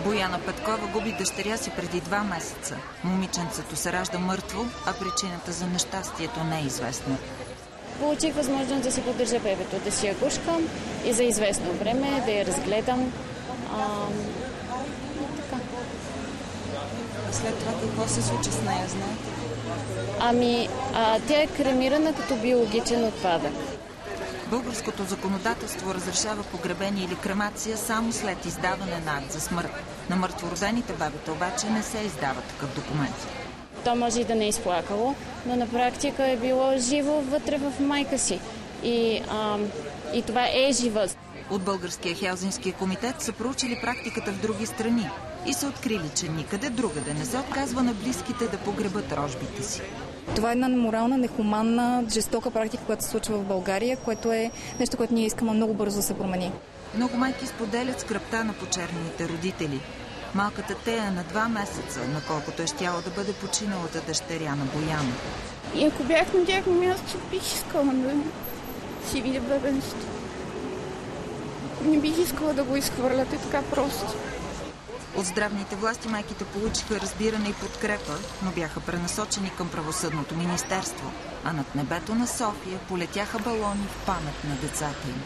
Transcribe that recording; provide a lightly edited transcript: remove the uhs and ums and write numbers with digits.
Бояна Петкова губи дъщеря си преди 2 месеца. Момиченцето се ражда мъртво, а причината за нещастието не е известна. Получих възможност да си поддържа бебето, да си я гушкам и за известно време да я разгледам. Така. А след това какво се случи с нея, знаете? Тя е кремирана като биологичен отпадък. Българското законодателство разрешава погребение или кремация само след издаване на акт за смърт. На мъртвородените бебета обаче не се издава такъв документ. То може и да не е изплакало, но на практика е било живо вътре в майка си. И това е живот. От Българския хелзински комитет са проучили практиката в други страни и са открили, че никъде другаде не се отказва на близките да погребат рожбите си. Това е една неморална, нехуманна, жестока практика, която се случва в България, което е нещо, което ние искаме много бързо да се промени. Много майки споделят скръбта на почернените родители. Малката Тея на 2 месеца, наколкото е щяла да бъде починалата дъщеря на Бояна. И ако бях на тяхно място, бих искала да си видя бебенството. Не бих искала да го изхвърляте така просто. От здравните власти майките получиха разбиране и подкрепа, но бяха пренасочени към правосъдното министерство, а над небето на София полетяха балони в памет на децата им.